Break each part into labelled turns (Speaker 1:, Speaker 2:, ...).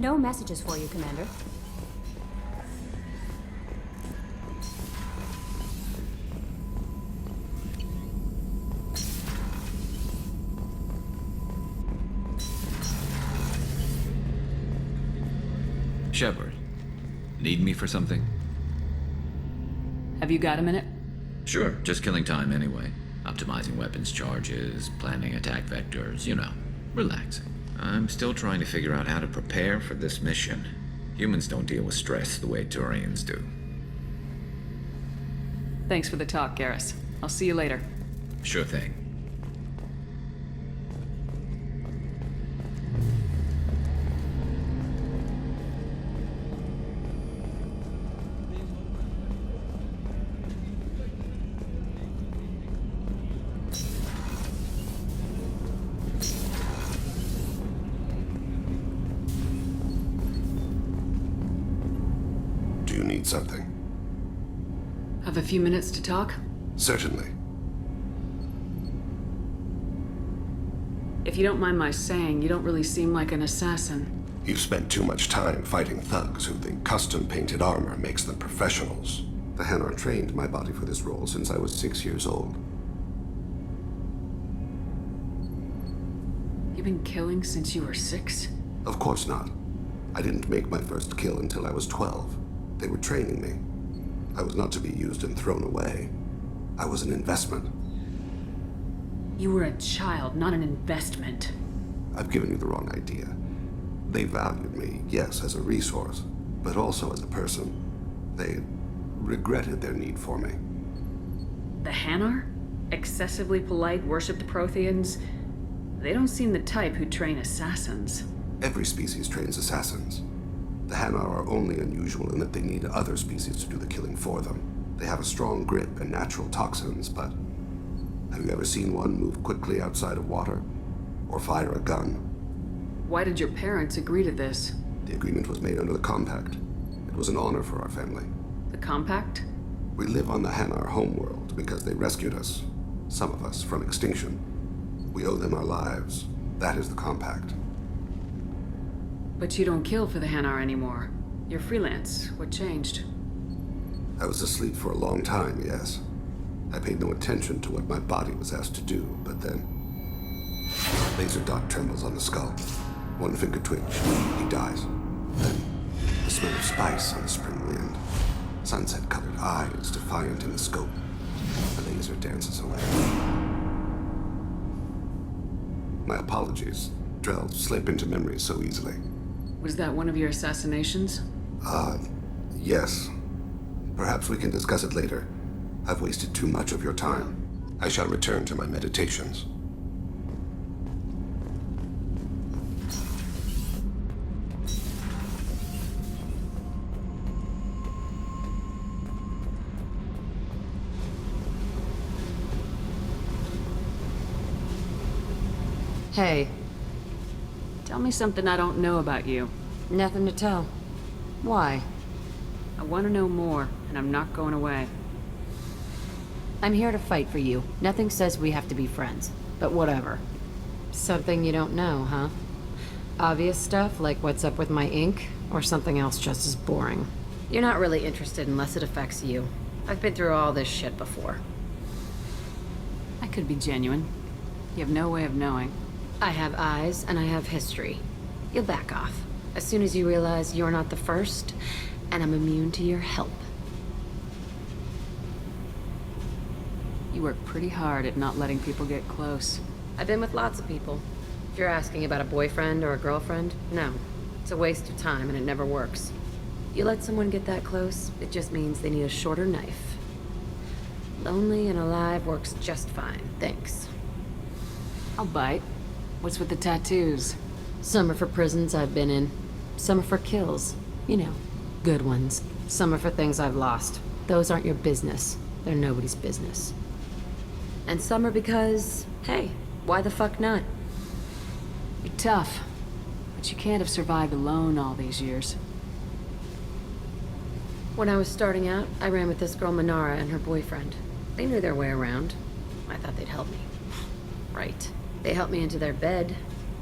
Speaker 1: No messages for you, Commander.
Speaker 2: Shepard, need me for something?
Speaker 3: Have you got a minute?
Speaker 2: Sure, just killing time anyway. Optimizing weapons charges, planning attack vectors, you know, relaxing. I'm still trying to figure out how to prepare for this mission. Humans don't deal with stress the way Turians do.
Speaker 3: Thanks for the talk, Garrus. I'll see you later.
Speaker 2: Sure thing.
Speaker 4: Do you need something?
Speaker 3: Have a few minutes to talk?
Speaker 4: Certainly.
Speaker 3: If you don't mind my saying, you don't really seem like an assassin.
Speaker 4: You've spent too much time fighting thugs who think custom-painted armor makes them professionals. The Hanar trained my body for this role since I was 6 years old.
Speaker 3: You've been killing since you were 6?
Speaker 4: Of course not. I didn't make my first kill until I was 12. They were training me. I was not to be used and thrown away. I was an investment.
Speaker 3: You were a child, not an investment.
Speaker 4: I've given you the wrong idea. They valued me, yes, as a resource, but also as a person. They regretted their need for me.
Speaker 3: The Hanar? Excessively polite, worshipped Protheans? They don't seem the type who train assassins.
Speaker 4: Every species trains assassins. The Hanar are only unusual in that they need other species to do the killing for them. They have a strong grip and natural toxins, but have you ever seen one move quickly outside of water? Or fire a gun?
Speaker 3: Why did your parents agree to this?
Speaker 4: The agreement was made under the Compact. It was an honor for our family.
Speaker 3: The Compact?
Speaker 4: We live on the Hanar homeworld because they rescued us, some of us, from extinction. We owe them our lives. That is the Compact.
Speaker 3: But you don't kill for the Hanar anymore. You're freelance. What changed?
Speaker 4: I was asleep for a long time, yes. I paid no attention to what my body was asked to do, but then... Laser dot trembles on the skull. One finger twitch. He dies. Then, the smell of spice on the spring wind. Sunset-colored eyes defiant in the scope. The laser dances away. My apologies. Drells slip into memory so easily.
Speaker 3: Was that one of your assassinations?
Speaker 4: Yes. Perhaps we can discuss it later. I've wasted too much of your time. I shall return to my meditations.
Speaker 5: Hey.
Speaker 3: Tell me something I don't know about you.
Speaker 5: Nothing to tell. Why?
Speaker 3: I want to know more, and I'm not going away.
Speaker 5: I'm here to fight for you. Nothing says we have to be friends, but whatever. Something you don't know, huh? Obvious stuff, like what's up with my ink, or something else just as boring? You're not really interested unless it affects you. I've been through all this shit before.
Speaker 3: I could be genuine. You have no way of knowing.
Speaker 5: I have eyes, and I have history. You'll back off. As soon as you realize you're not the first, and I'm immune to your help.
Speaker 3: You work pretty hard at not letting people get close.
Speaker 5: I've been with lots of people. If you're asking about a boyfriend or a girlfriend, no. It's a waste of time and it never works. You let someone get that close, it just means they need a shorter knife. Lonely and alive works just fine, thanks.
Speaker 3: I'll bite. What's with the tattoos?
Speaker 5: Some are for prisons I've been in. Some are for kills. You know, good ones. Some are for things I've lost. Those aren't your business. They're nobody's business. And some are because, hey, why the fuck not?
Speaker 3: You're tough, but you can't have survived alone all these years.
Speaker 5: When I was starting out, I ran with this girl Manara and her boyfriend. They knew their way around. I thought they'd help me. Right. They helped me into their bed,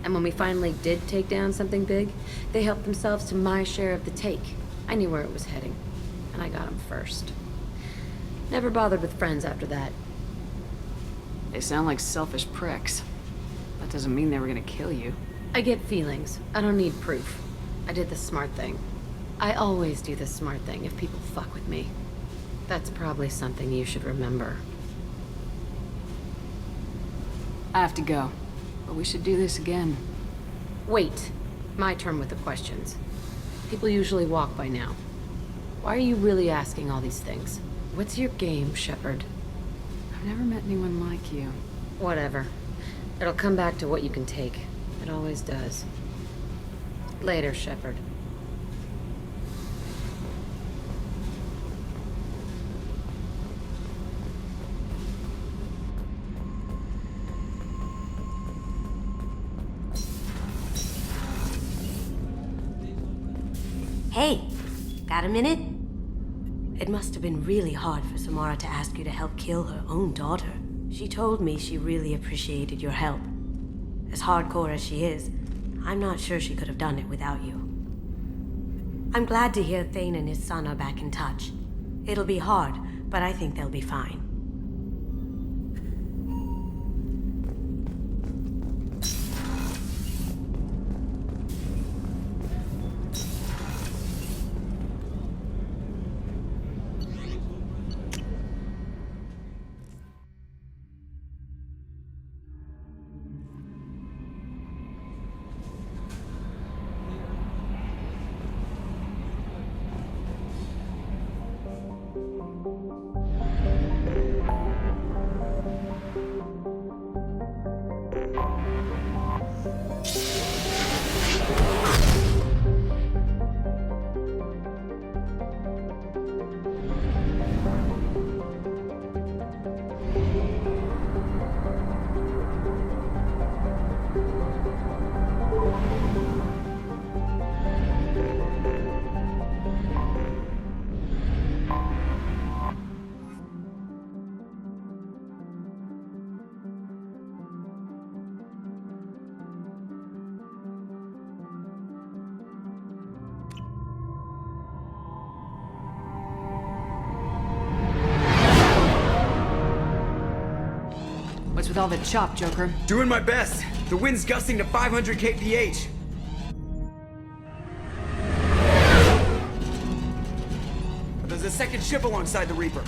Speaker 5: And when we finally did take down something big, they helped themselves to my share of the take. I knew where it was heading, and I got them first. Never bothered with friends after that.
Speaker 3: They sound like selfish pricks. That doesn't mean they were gonna kill you.
Speaker 5: I get feelings. I don't need proof. I did the smart thing. I always do the smart thing if people fuck with me. That's probably something you should remember.
Speaker 3: I have to go, but we should do this again.
Speaker 5: Wait. My turn with the questions. People usually walk by now. Why are you really asking all these things? What's your game, Shepard?
Speaker 3: I've never met anyone like you.
Speaker 5: Whatever. It'll come back to what you can take. It always does. Later, Shepard.
Speaker 1: Hey, got a minute? It must have been really hard for Samara to ask you to help kill her own daughter. She told me she really appreciated your help. As hardcore as she is, I'm not sure she could have done it without you. I'm glad to hear Thane and his son are back in touch. It'll be hard, but I think they'll be fine.
Speaker 3: What's with all the chop, Joker?
Speaker 6: Doing my best. The wind's gusting to 500 kph. There's a second ship alongside the Reaper.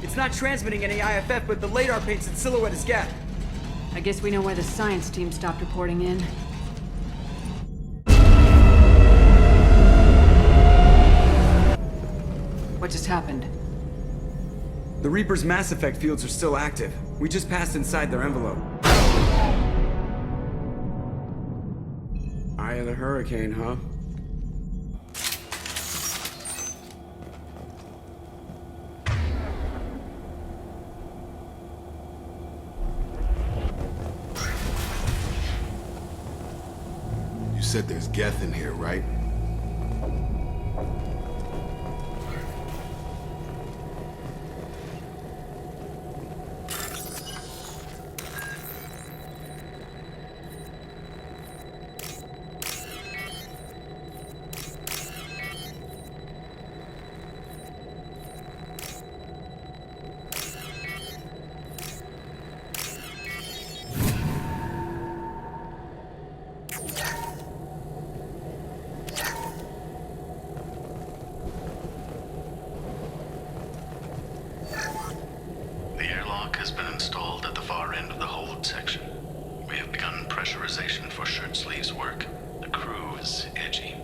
Speaker 6: It's not transmitting any IFF, but the radar paints its silhouette as Geth.
Speaker 3: I guess we know why the science team stopped reporting in. What just happened?
Speaker 6: The Reaper's mass effect fields are still active. We just passed inside their envelope. Eye of the hurricane, huh?
Speaker 7: You said there's Geth in here, right?
Speaker 8: The airlock has been installed at the far end of the hold section. We have begun pressurization for shirt sleeves work. The crew is edgy.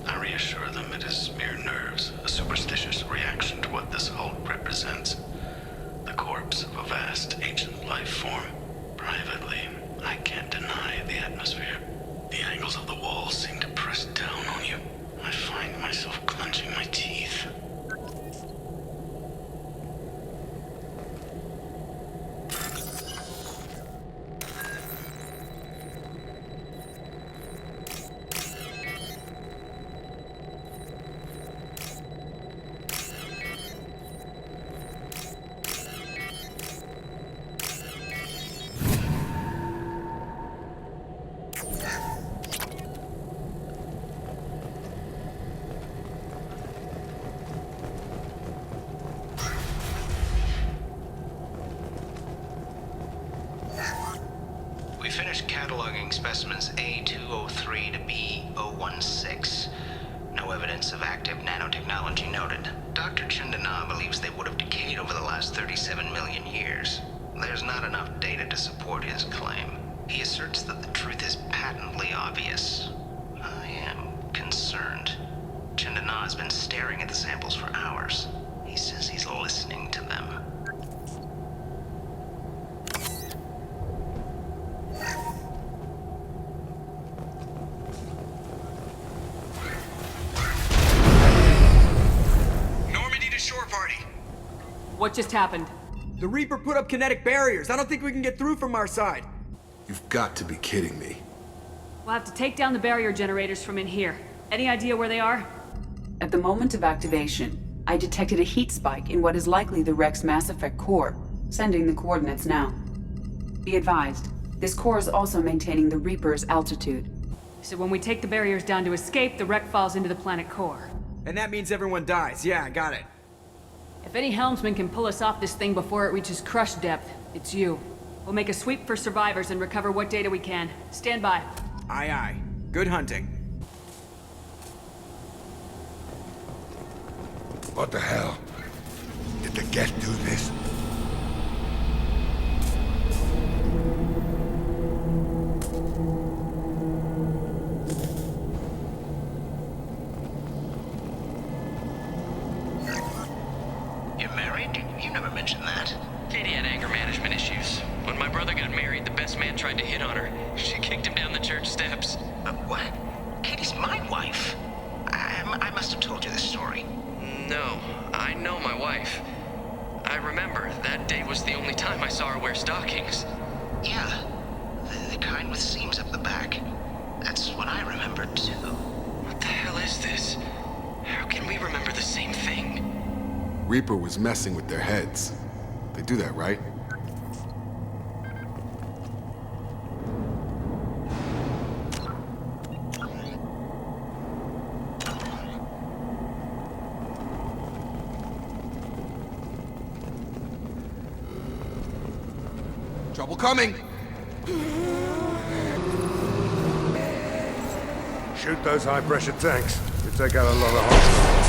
Speaker 8: I reassure them it is mere nerves, a superstitious reaction to what this hold represents. The corpse of a vast ancient life form. Privately, I can't deny the atmosphere. The angles of the walls seem to press down on you. I find myself clenching my teeth.
Speaker 9: marking specimens A203 to B016. No evidence of active nanotechnology noted. Dr. Chandana believes they would have decayed over the last 37 million years. There's not enough data to support his claim. He asserts that the truth is patently obvious. I am concerned. Chandana has been staring at the samples for hours. He says he's listening to them.
Speaker 6: Normandy to shore party.
Speaker 3: What just happened?
Speaker 6: The Reaper put up kinetic barriers. I don't think we can get through from our side.
Speaker 7: You've got to be kidding me.
Speaker 3: We'll have to take down the barrier generators from in here. Any idea where they are?
Speaker 10: At the moment of activation, I detected a heat spike in what is likely the Wreck's Mass Effect core, sending the coordinates now. Be advised, this core is also maintaining the Reaper's altitude.
Speaker 3: So when we take the barriers down to escape, the wreck falls into the planet core.
Speaker 6: And that means everyone dies. Yeah, I got it.
Speaker 3: If any helmsman can pull us off this thing before it reaches crush depth, it's you. We'll make a sweep for survivors and recover what data we can. Stand by.
Speaker 6: Aye, aye. Good hunting.
Speaker 7: What the hell? Did the Geth do this?
Speaker 9: You're married? You never mentioned that.
Speaker 11: Katie had anger management issues. When my brother got married, the best man tried to hit on her. She kicked him down the church steps.
Speaker 9: What? Katie's my wife. I must have told you this story.
Speaker 11: No, I know my wife. I remember, that day was the only time I saw her wear stockings.
Speaker 9: Yeah, the kind with seams up the back. That's what I remember, too.
Speaker 11: What the hell is this? How can we remember the same thing?
Speaker 7: Reaper was messing with their heads. They do that, right? Trouble coming!
Speaker 12: Shoot those high-pressure tanks. We take out a lot of hostiles.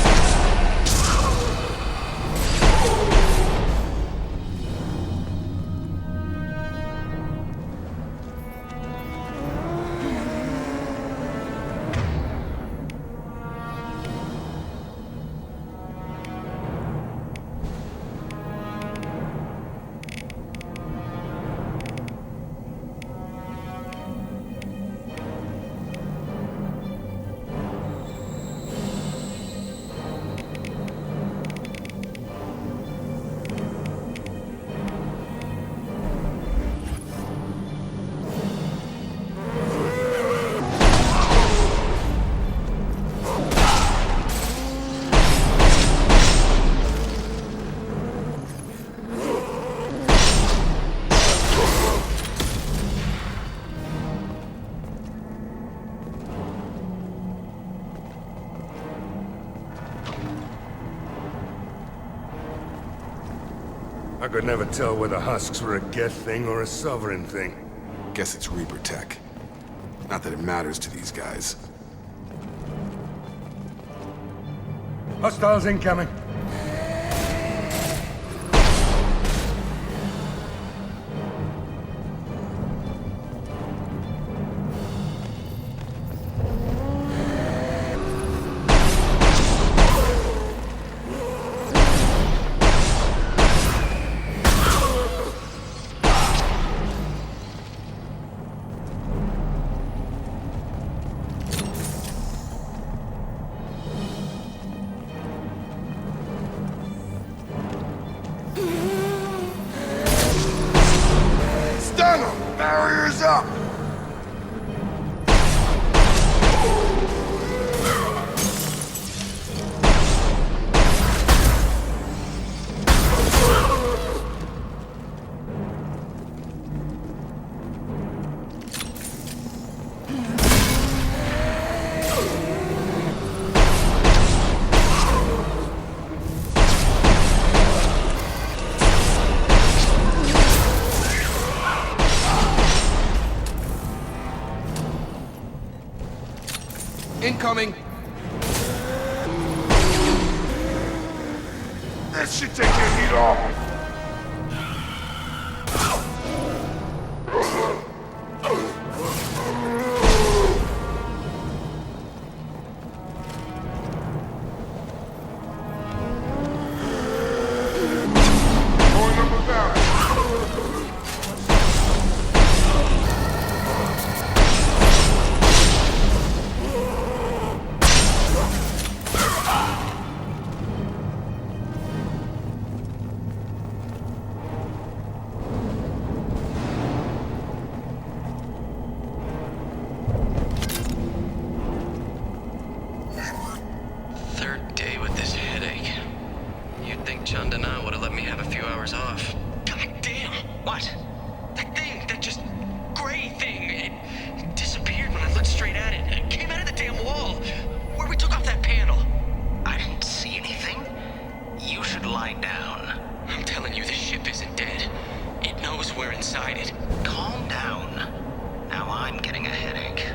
Speaker 12: I could never tell whether husks were a Geth thing or a Sovereign thing.
Speaker 7: Guess it's Reaper tech. Not that it matters to these guys.
Speaker 12: Hostiles incoming.
Speaker 7: Incoming!
Speaker 12: That should take your heat off.
Speaker 11: Third day with this headache. You'd think Chandana would have let me have a few hours off. God damn! What? That thing, that just gray thing, it disappeared when I looked straight at it. It came out of the damn wall, where we took off that panel.
Speaker 9: I didn't see anything. You should lie down.
Speaker 11: I'm telling you, this ship isn't dead. It knows we're inside it.
Speaker 9: Calm down. Now I'm getting a headache.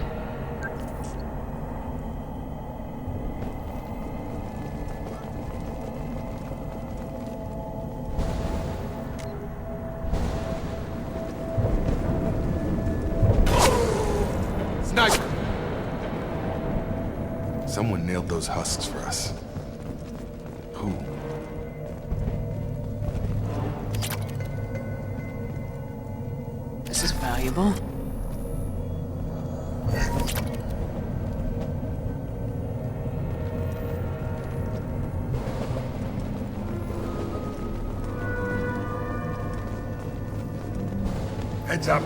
Speaker 7: Sniper! Someone nailed those husks for us. Who?
Speaker 13: This is valuable.
Speaker 12: Heads up.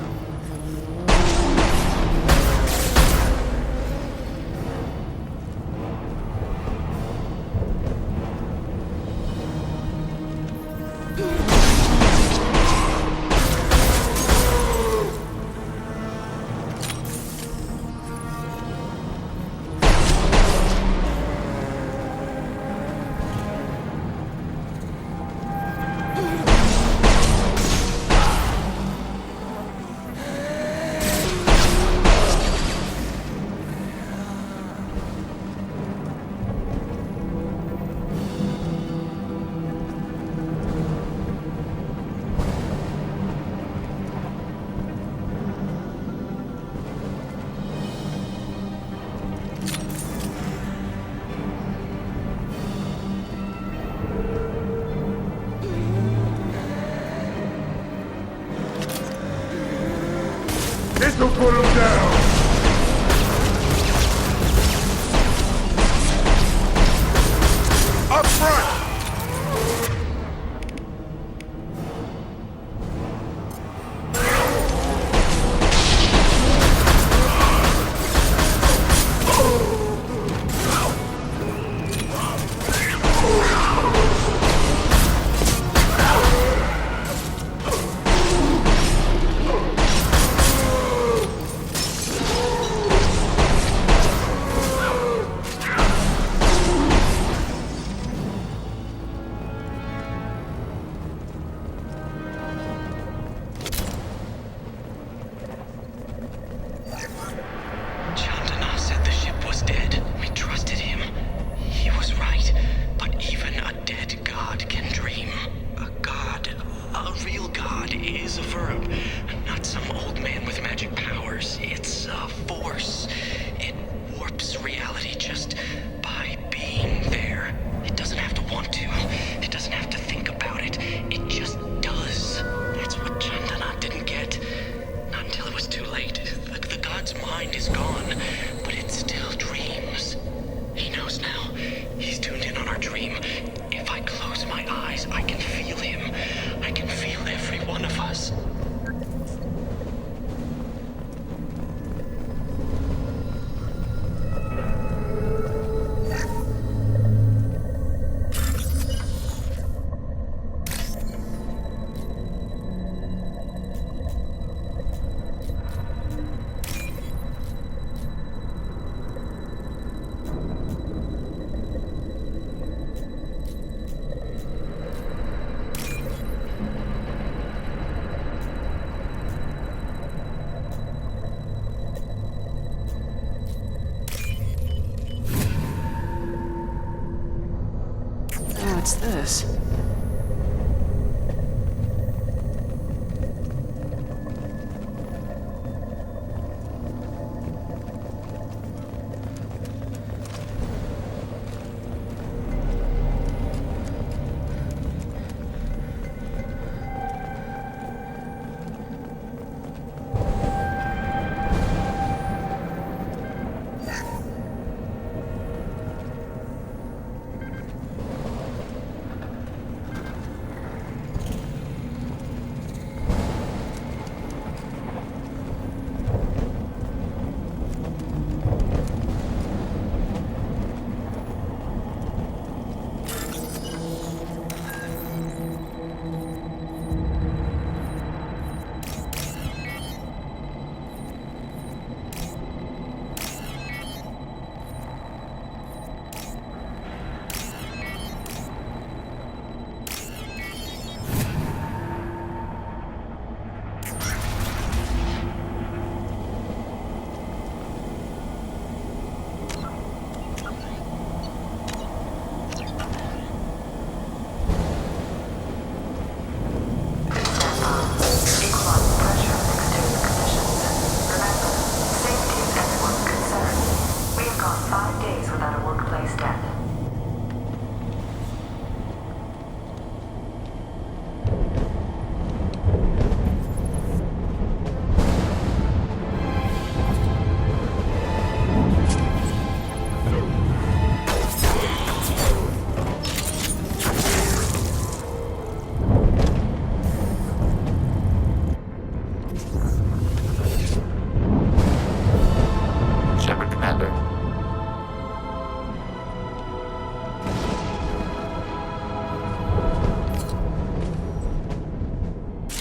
Speaker 3: What's this?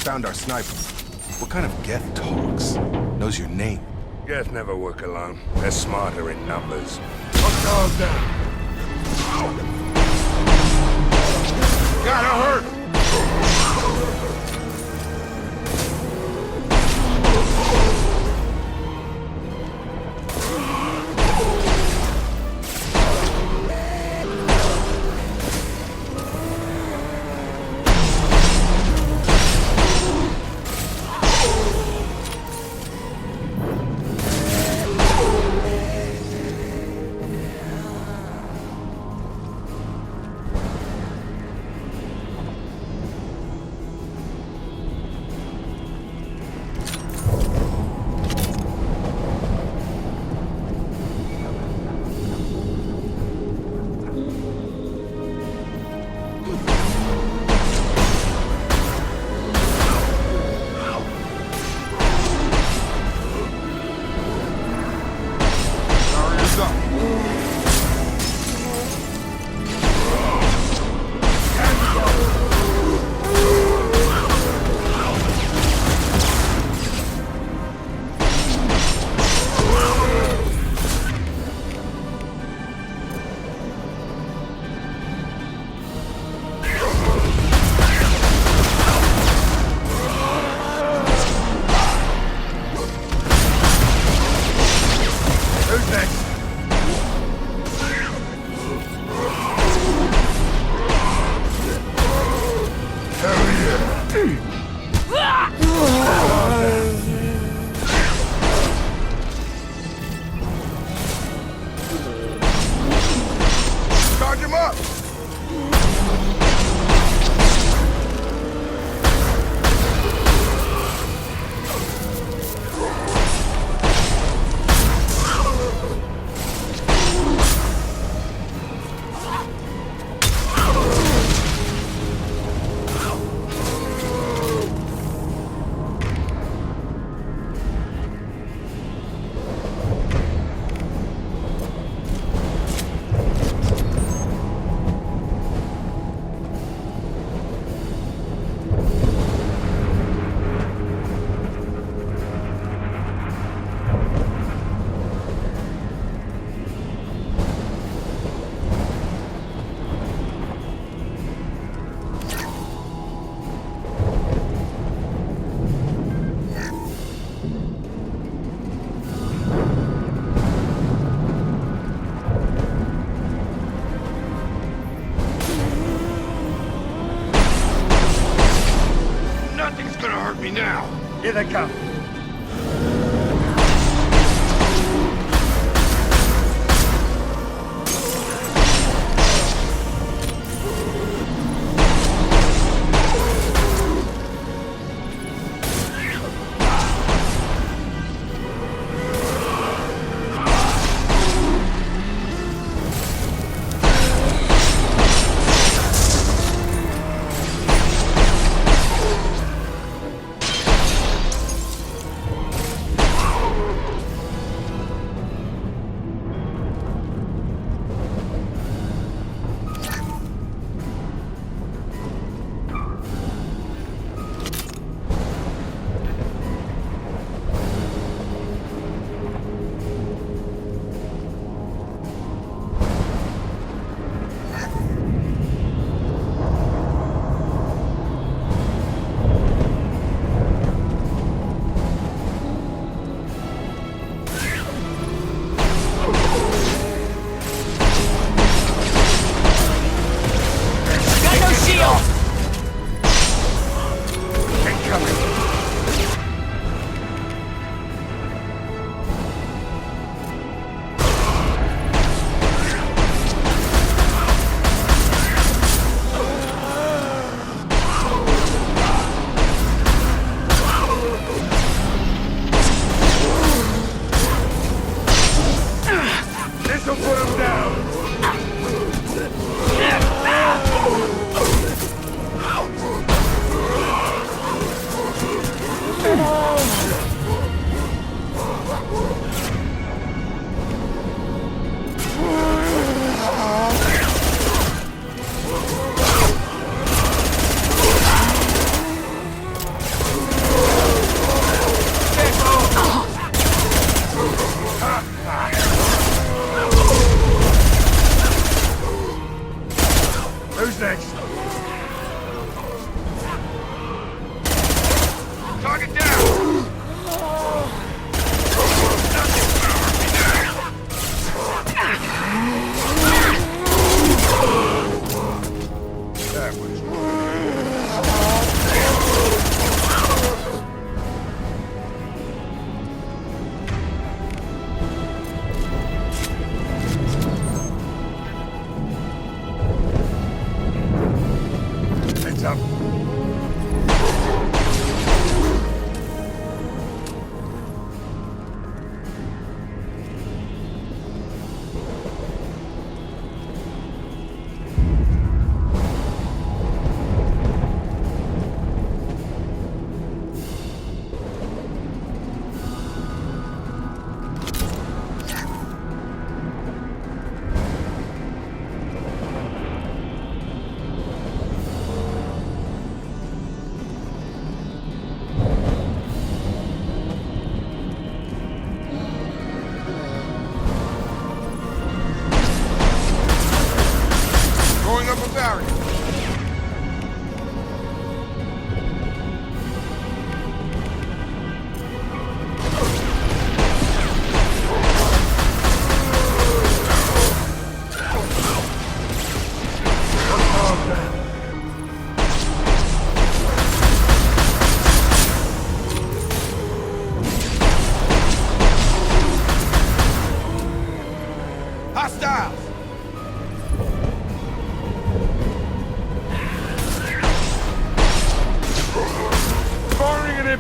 Speaker 7: Found our sniper. What kind of Geth talks? Knows your name.
Speaker 12: Geth never work alone. They're smarter in numbers. Hostiles down. Gotta hurt! me now! Here they come!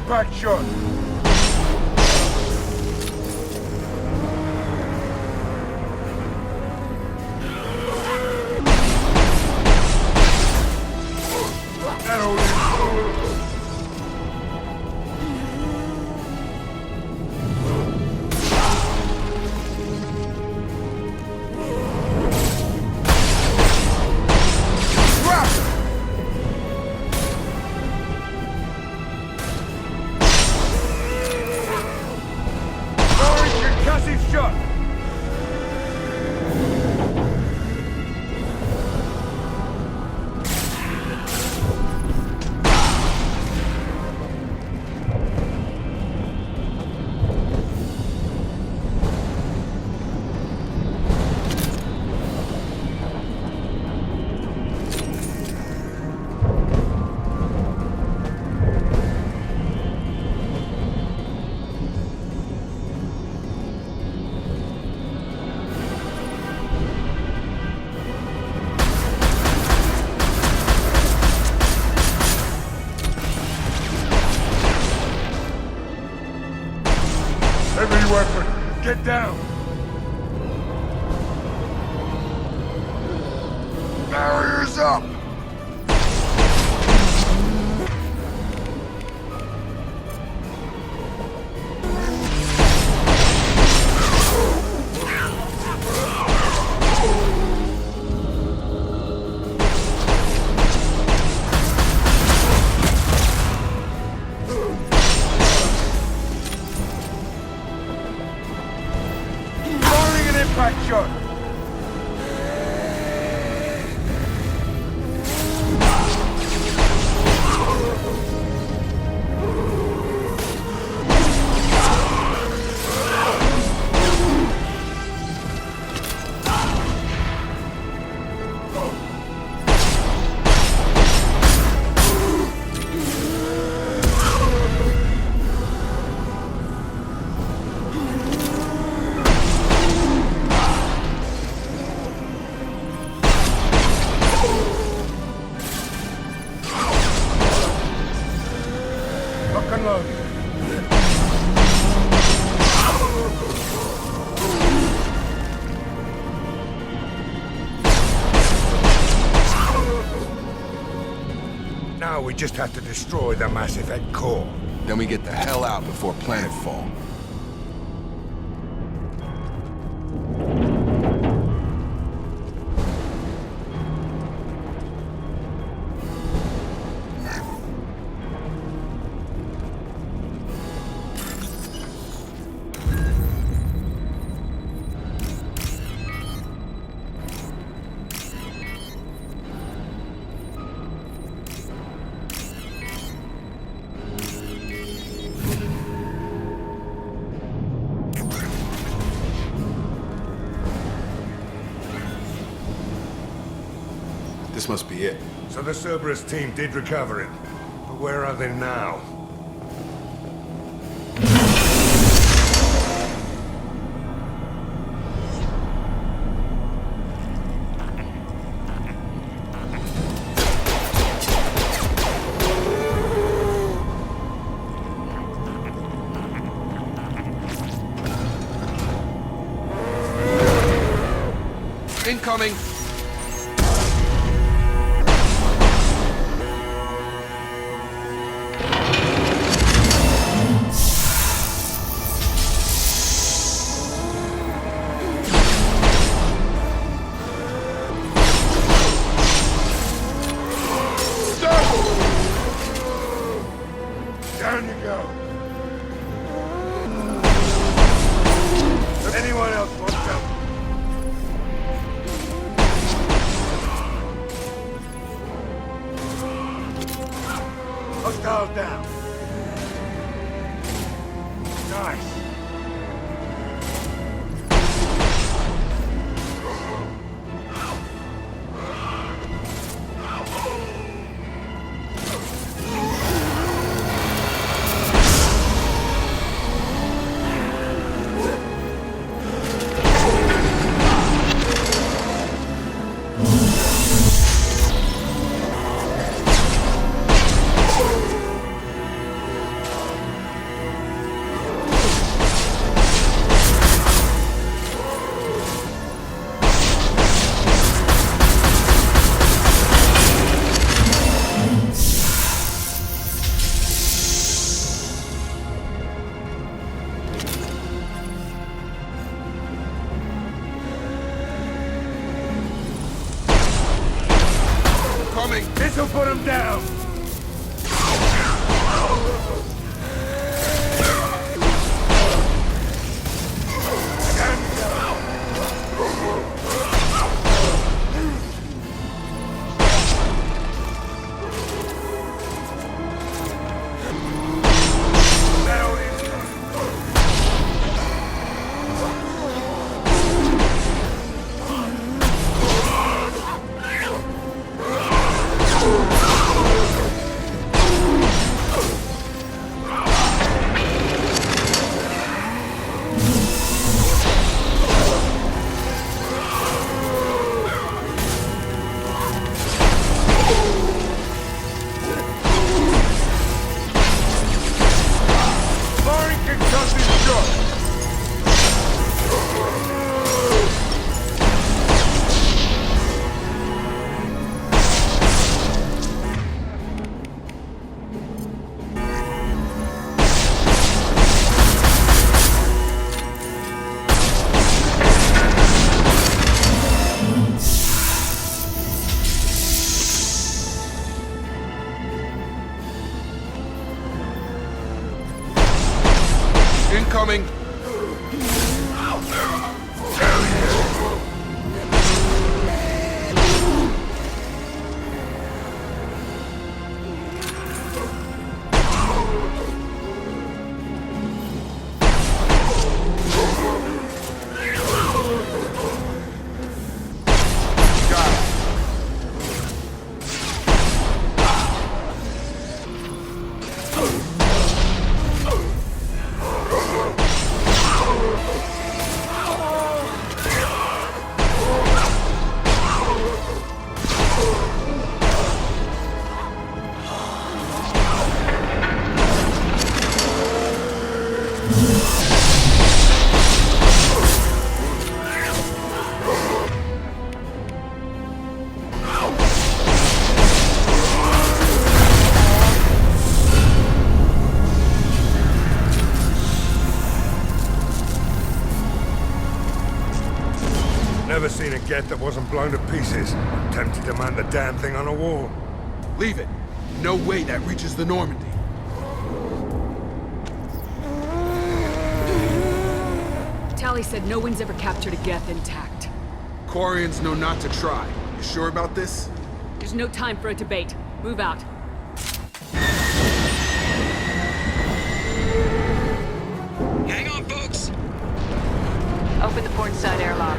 Speaker 12: Impact shot. up! Firing an impact shot! Lock and load. Now we just have to destroy the Mass Effect core.
Speaker 7: Then we get the hell out before planetfall. This must be it.
Speaker 12: So the Cerberus team did recover it. But where are they now?
Speaker 7: Incoming!
Speaker 12: Down you go. If anyone else wants help. Hostiles down. Nice. This'll put him down! Never seen a Geth that wasn't blown to pieces. Tempted to mount the damn thing on a wall.
Speaker 13: Leave it. No way that reaches the Normandy.
Speaker 3: Tally said no one's ever captured a Geth intact.
Speaker 13: Quarians know not to try. You sure about this?
Speaker 3: There's no time for a debate. Move out.
Speaker 11: Hang on, folks!
Speaker 3: Open the port side airlock.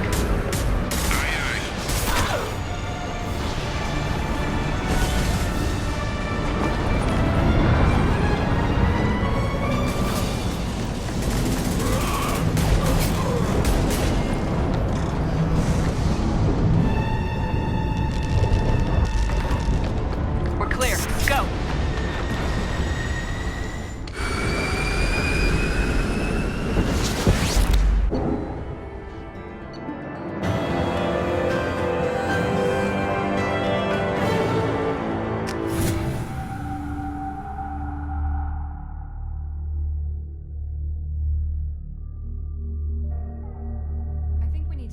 Speaker 3: We're clear. Go!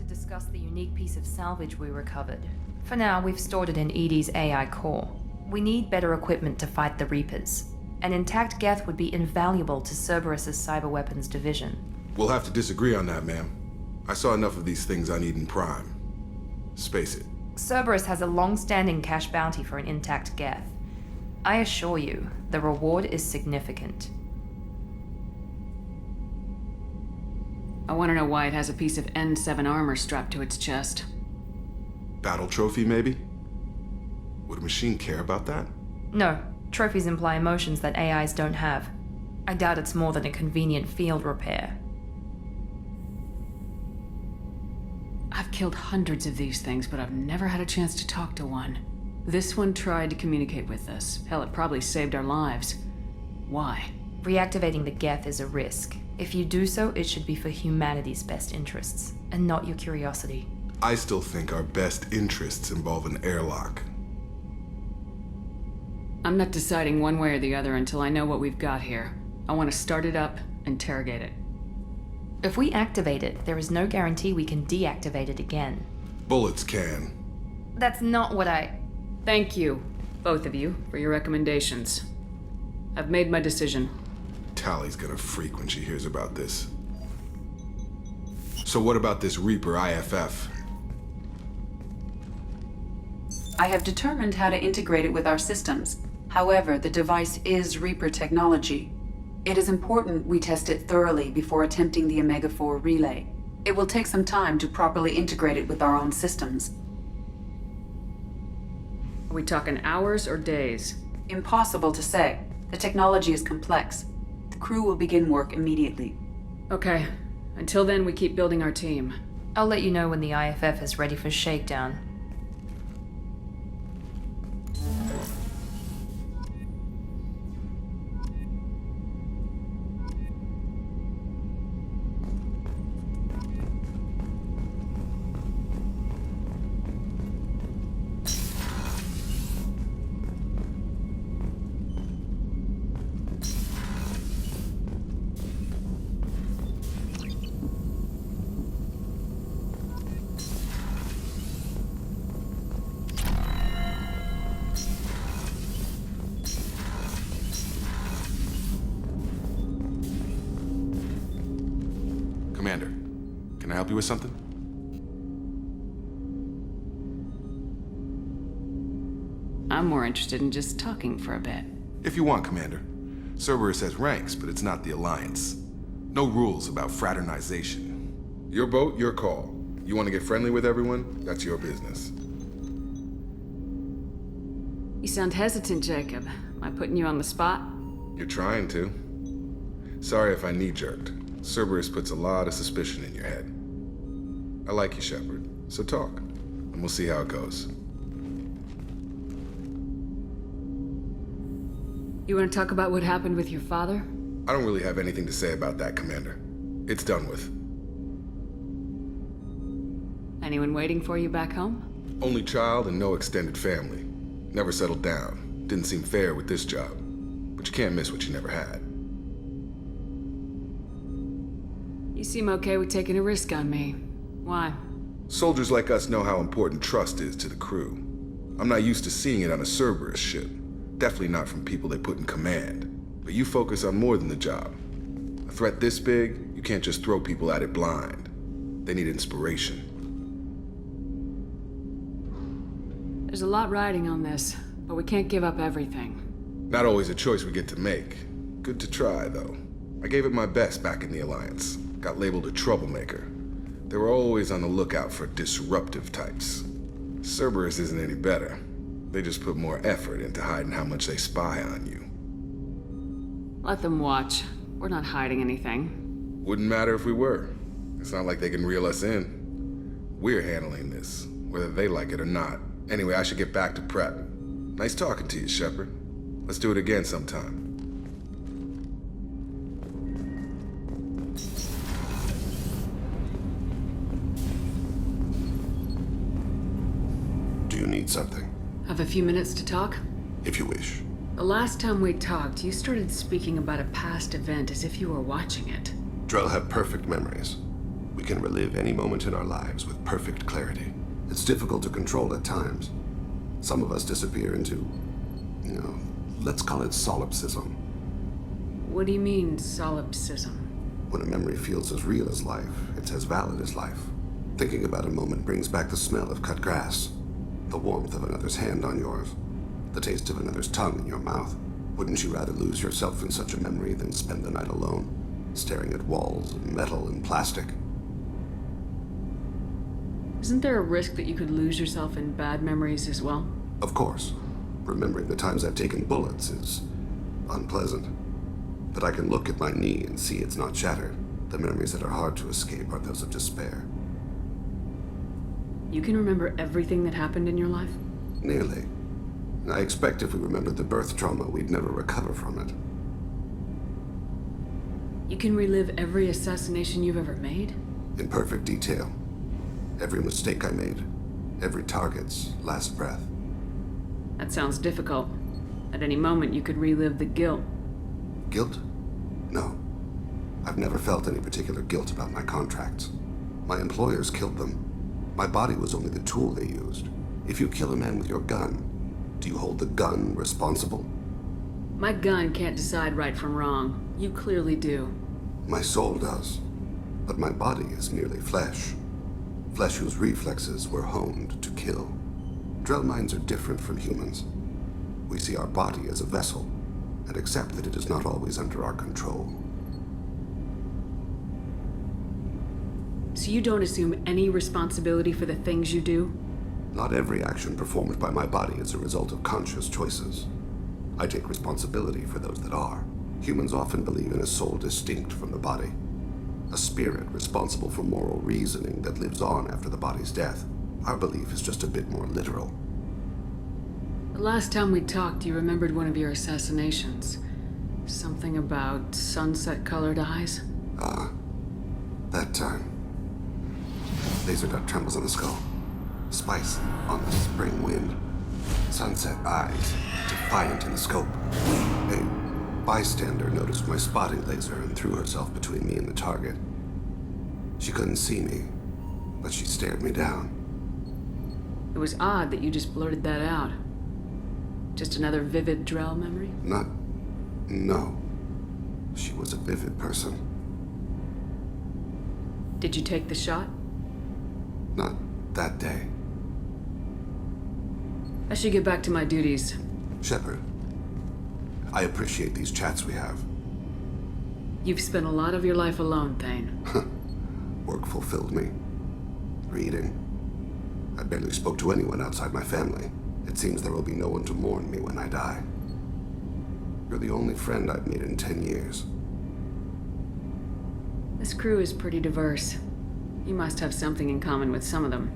Speaker 14: Discuss the unique piece of salvage we recovered. For now, we've stored it in Edie's AI core. We need better equipment to fight the Reapers. An intact Geth would be invaluable to Cerberus's cyber weapons division.
Speaker 13: We'll have to disagree on that, ma'am. I saw enough of these things on Eden Prime. Space it.
Speaker 14: Cerberus has a long-standing cash bounty for an intact Geth. I assure you, the reward is significant.
Speaker 3: I want to know why it has a piece of N7 armor strapped to its chest.
Speaker 13: Battle trophy, maybe? Would a machine care about that?
Speaker 14: No, trophies imply emotions that AIs don't have. I doubt it's more than a convenient field repair.
Speaker 3: I've killed hundreds of these things, but I've never had a chance to talk to one. This one tried to communicate with us. Hell, it probably saved our lives. Why?
Speaker 14: Reactivating the Geth is a risk. If you do so, it should be for humanity's best interests, and not your curiosity.
Speaker 13: I still think our best interests involve an airlock.
Speaker 3: I'm not deciding one way or the other until I know what we've got here. I want to start it up, interrogate it.
Speaker 14: If we activate it, there is no guarantee we can deactivate it again.
Speaker 13: Bullets can.
Speaker 14: That's not what I...
Speaker 3: Thank you, both of you, for your recommendations. I've made my decision.
Speaker 13: Tally's gonna freak when she hears about this. So what about this Reaper IFF?
Speaker 10: I have determined how to integrate it with our systems. However, the device is Reaper technology. It is important we test it thoroughly before attempting the Omega-4 relay. It will take some time to properly integrate it with our own systems.
Speaker 3: Are we talking hours or days?
Speaker 10: Impossible to say. The technology is complex. The crew will begin work immediately.
Speaker 3: Okay. Until then, we keep building our team.
Speaker 14: I'll let you know when the IFF is ready for shakedown.
Speaker 13: Commander, can I help you with something?
Speaker 3: I'm more interested in just talking for a bit.
Speaker 13: If you want, Commander. Cerberus has ranks, but it's not the Alliance. No rules about fraternization. Your boat, your call. You want to get friendly with everyone? That's your business.
Speaker 3: You sound hesitant, Jacob. Am I putting you on the spot?
Speaker 13: You're trying to. Sorry if I knee-jerked. Cerberus puts a lot of suspicion in your head. I like you, Shepard, so talk, and we'll see how it goes.
Speaker 3: You want to talk about what happened with your father?
Speaker 13: I don't really have anything to say about that, Commander. It's done with.
Speaker 3: Anyone waiting for you back home?
Speaker 13: Only child and no extended family. Never settled down. Didn't seem fair with this job. But you can't miss what you never had.
Speaker 3: You seem okay with taking a risk on me. Why?
Speaker 13: Soldiers like us know how important trust is to the crew. I'm not used to seeing it on a Cerberus ship. Definitely not from people they put in command. But you focus on more than the job. A threat this big, you can't just throw people at it blind. They need inspiration.
Speaker 3: There's a lot riding on this, but we can't give up everything.
Speaker 13: Not always a choice we get to make. Good to try, though. I gave it my best back in the Alliance. Got labeled a troublemaker. They were always on the lookout for disruptive types. Cerberus isn't any better. They just put more effort into hiding how much they spy on you.
Speaker 3: Let them watch. We're not hiding anything.
Speaker 13: Wouldn't matter if we were. It's not like they can reel us in. We're handling this, whether they like it or not. Anyway, I should get back to prep. Nice talking to you, Shepard. Let's do it again sometime.
Speaker 4: Do you need something?
Speaker 3: Have a few minutes to talk?
Speaker 4: If you wish.
Speaker 3: The last time we talked, you started speaking about a past event as if you were watching it.
Speaker 4: Drell have perfect memories. We can relive any moment in our lives with perfect clarity. It's difficult to control at times. Some of us disappear into, let's call it solipsism.
Speaker 3: What do you mean, solipsism?
Speaker 4: When a memory feels as real as life, it's as valid as life. Thinking about a moment brings back the smell of cut grass, the warmth of another's hand on yours, the taste of another's tongue in your mouth. Wouldn't you rather lose yourself in such a memory than spend the night alone, staring at walls of metal and plastic?
Speaker 3: Isn't there a risk that you could lose yourself in bad memories as well?
Speaker 4: Of course. Remembering the times I've taken bullets is unpleasant. But I can look at my knee and see it's not shattered. The memories that are hard to escape are those of despair.
Speaker 3: You can remember everything that happened in your life?
Speaker 4: Nearly. I expect if we remembered the birth trauma, we'd never recover from it.
Speaker 3: You can relive every assassination you've ever made?
Speaker 4: In perfect detail. Every mistake I made. Every target's last breath.
Speaker 3: That sounds difficult. At any moment, you could relive the guilt.
Speaker 4: Guilt? No. I've never felt any particular guilt about my contracts. My employers killed them. My body was only the tool they used. If you kill a man with your gun, do you hold the gun responsible?
Speaker 3: My gun can't decide right from wrong. You clearly do.
Speaker 4: My soul does. But my body is merely flesh. Flesh whose reflexes were honed to kill. Drell minds are different from humans. We see our body as a vessel, and accept that it is not always under our control.
Speaker 3: So you don't assume any responsibility for the things you do?
Speaker 4: Not every action performed by my body is a result of conscious choices. I take responsibility for those that are. Humans often believe in a soul distinct from the body. A spirit responsible for moral reasoning that lives on after the body's death. Our belief is just a bit more literal.
Speaker 3: The last time we talked, you remembered one of your assassinations. Something about sunset-colored eyes?
Speaker 4: That time. Laser dot trembles on the skull. Spice on the spring wind. Sunset eyes, defiant in the scope. A bystander noticed my spotting laser and threw herself between me and the target. She couldn't see me, but she stared me down.
Speaker 3: It was odd that you just blurted that out. Just another vivid Drell memory?
Speaker 4: No. She was a vivid person.
Speaker 3: Did you take the shot?
Speaker 4: Not that day.
Speaker 3: I should get back to my duties.
Speaker 4: Shepard, I appreciate these chats we have.
Speaker 3: You've spent a lot of your life alone, Thane.
Speaker 4: Work fulfilled me. Reading. I barely spoke to anyone outside my family. It seems there will be no one to mourn me when I die. You're the only friend I've made in 10 years.
Speaker 3: This crew is pretty diverse. You must have something in common with some of them.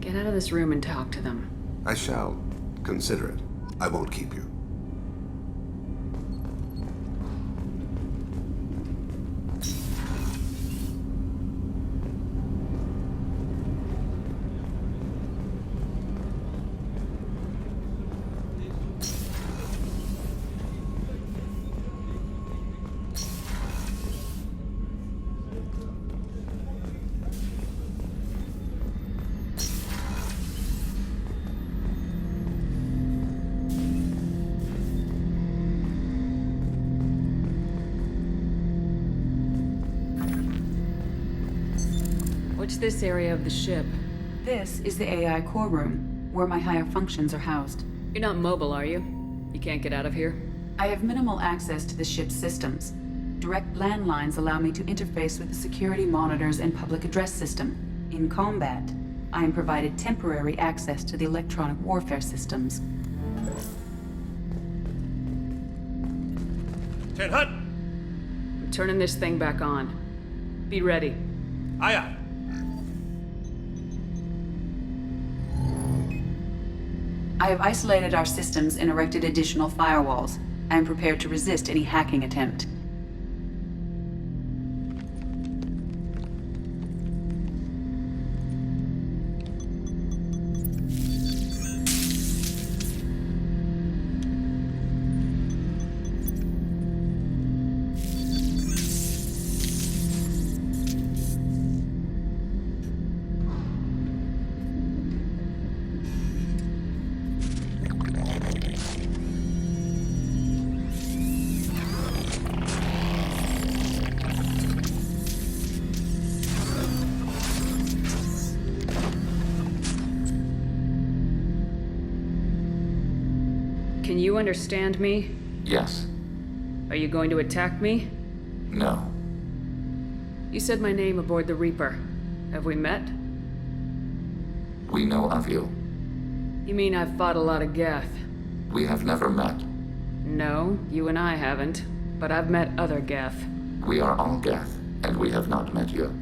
Speaker 3: Get out of this room and talk to them.
Speaker 4: I shall. Consider it. I won't keep you.
Speaker 3: What's this area of the ship?
Speaker 10: This is the AI core room, where my higher functions are housed.
Speaker 3: You're not mobile, are you? You can't get out of here?
Speaker 10: I have minimal access to the ship's systems. Direct landlines allow me to interface with the security monitors and public address system. In combat, I am provided temporary access to the electronic warfare systems.
Speaker 15: Ten Hut!
Speaker 3: I'm turning this thing back on. Be ready.
Speaker 15: Aye, aye.
Speaker 10: I have isolated our systems and erected additional firewalls. I am prepared to resist any hacking attempt.
Speaker 3: Can you understand me?
Speaker 2: Yes.
Speaker 3: Are you going to attack me?
Speaker 2: No.
Speaker 3: You said my name aboard the Reaper. Have we met?
Speaker 2: We know of you.
Speaker 3: You mean I've fought a lot of Geth?
Speaker 2: We have never met.
Speaker 3: No, you and I haven't. But I've met other Geth.
Speaker 2: We are all Geth, and we have not met you.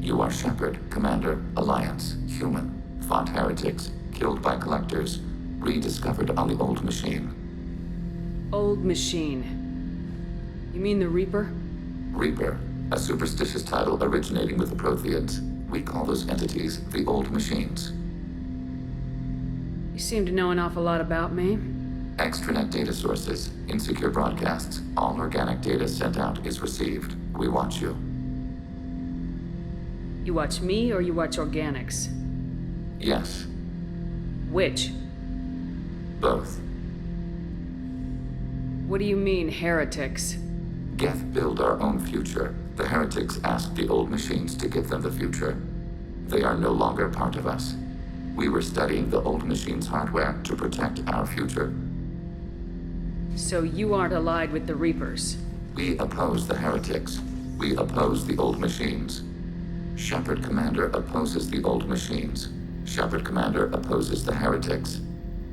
Speaker 2: You are Shepard, Commander, Alliance, human, fought heretics, killed by collectors, rediscovered on the old machine.
Speaker 3: Old machine. You mean the Reaper?
Speaker 2: Reaper, a superstitious title originating with the Protheans. We call those entities the old machines.
Speaker 3: You seem to know an awful lot about me.
Speaker 2: Extranet data sources, insecure broadcasts, all organic data sent out is received. We watch you.
Speaker 3: You watch me or you watch organics?
Speaker 2: Yes.
Speaker 3: Which?
Speaker 2: Both.
Speaker 3: What do you mean, heretics?
Speaker 2: Geth build our own future. The heretics asked the old machines to give them the future. They are no longer part of us. We were studying the old machines' hardware to protect our future.
Speaker 3: So you aren't allied with the Reapers?
Speaker 2: We oppose the heretics. We oppose the old machines. Shepard Commander opposes the old machines. Shepard Commander opposes the heretics.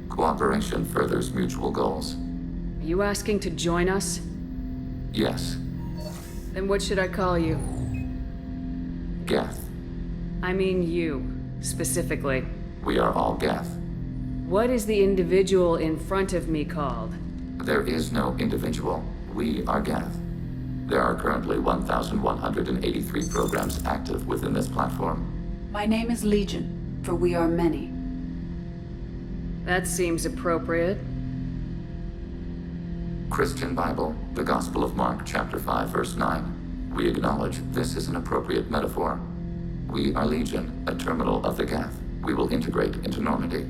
Speaker 2: Cooperation furthers mutual goals.
Speaker 3: Are you asking to join us?
Speaker 2: Yes.
Speaker 3: Then what should I call you?
Speaker 2: Geth.
Speaker 3: I mean you, specifically.
Speaker 2: We are all Geth.
Speaker 3: What is the individual in front of me called?
Speaker 2: There is no individual. We are Geth. There are currently 1,183 programs active within this platform.
Speaker 10: My name is Legion, for we are many.
Speaker 3: That seems appropriate.
Speaker 2: Christian Bible, the Gospel of Mark, chapter 5, verse 9. We acknowledge this is an appropriate metaphor. We are Legion, a terminal of the Geth. We will integrate into Normandy.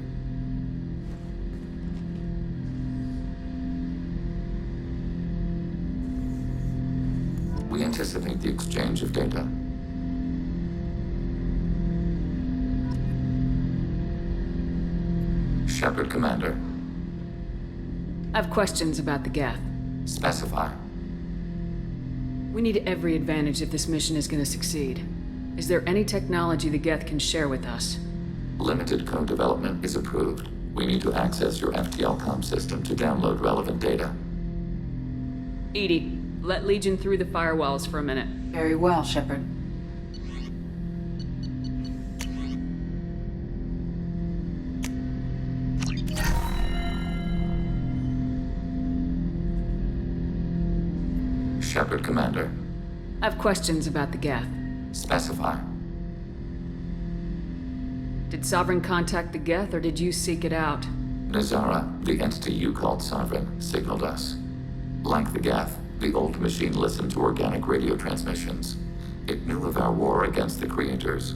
Speaker 2: We anticipate the exchange of data. Shepard Commander.
Speaker 3: I have questions about the Geth.
Speaker 2: Specify.
Speaker 3: We need every advantage if this mission is going to succeed. Is there any technology the Geth can share with us?
Speaker 2: Limited code development is approved. We need to access your FTL comm system to download relevant data.
Speaker 3: Edie, let Legion through the firewalls for a minute.
Speaker 10: Very well, Shepard.
Speaker 2: Shepard Commander.
Speaker 3: I have questions about the Geth.
Speaker 2: Specify.
Speaker 3: Did Sovereign contact the Geth, or did you seek it out?
Speaker 2: Nazara, the entity you called Sovereign, signaled us. Like the Geth, the old machine listened to organic radio transmissions. It knew of our war against the Creators.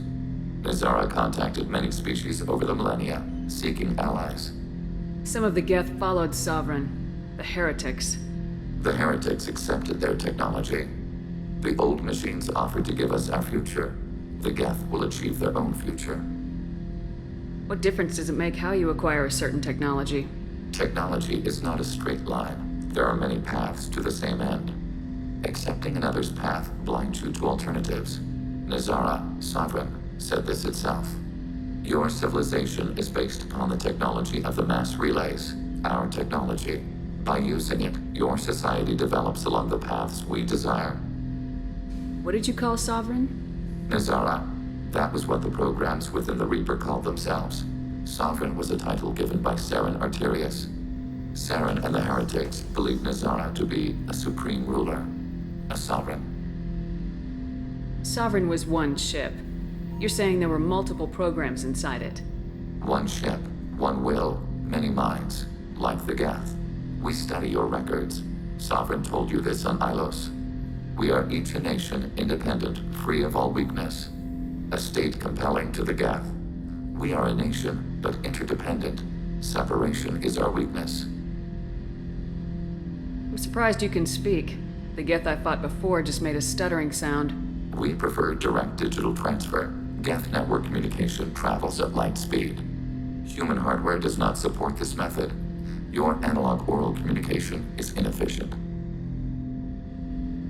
Speaker 2: Nazara contacted many species over the millennia, seeking allies.
Speaker 3: Some of the Geth followed Sovereign. The heretics.
Speaker 2: The heretics accepted their technology. The old machines offered to give us our future. the Geth will achieve their own future.
Speaker 3: What difference does it make how you acquire a certain technology?
Speaker 2: Technology is not a straight line. There are many paths to the same end. Accepting another's path blinds you to alternatives. Nazara, Sovereign, said this itself. Your civilization is based upon the technology of the mass relays, our technology. By using it, your society develops along the paths we desire.
Speaker 3: What did you call Sovereign?
Speaker 2: Nazara. That was what the programs within the Reaper called themselves. Sovereign was a title given by Saren Arterius. Saren and the heretics believed Nazara to be a supreme ruler, a sovereign.
Speaker 3: Sovereign was one ship. You're saying there were multiple programs inside it.
Speaker 2: One ship, one will, many minds, like the Geth. We study your records. Sovereign told you this on Ilos. We are each a nation, independent, free of all weakness. A state compelling to the Geth. We are a nation, but interdependent. Separation is our weakness.
Speaker 3: I'm surprised you can speak. The Geth I fought before just made a stuttering sound.
Speaker 2: We prefer direct digital transfer. Geth network communication travels at light speed. Human hardware does not support this method. Your analog oral communication is inefficient.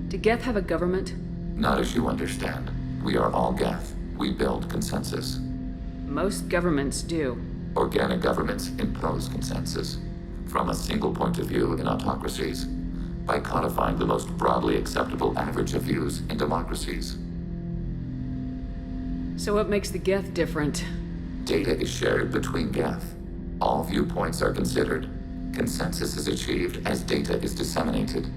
Speaker 3: Do Geth have a government?
Speaker 2: Not as you understand. We are all Geth. We build consensus.
Speaker 3: Most governments do.
Speaker 2: Organic governments impose consensus. From a single point of view in autocracies. By codifying the most broadly acceptable average of views in democracies.
Speaker 3: So what makes the Geth different?
Speaker 2: Data is shared between Geth. All viewpoints are considered. Consensus is achieved as data is disseminated.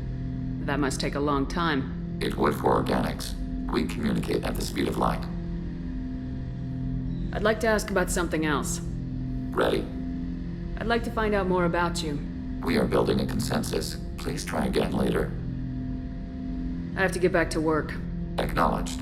Speaker 3: That must take a long time.
Speaker 2: It would for organics. We communicate at the speed of light.
Speaker 3: I'd like to ask about something else.
Speaker 2: Ready?
Speaker 3: I'd like to find out more about you.
Speaker 2: We are building a consensus. Please try again later.
Speaker 3: I have to get back to work.
Speaker 2: Acknowledged.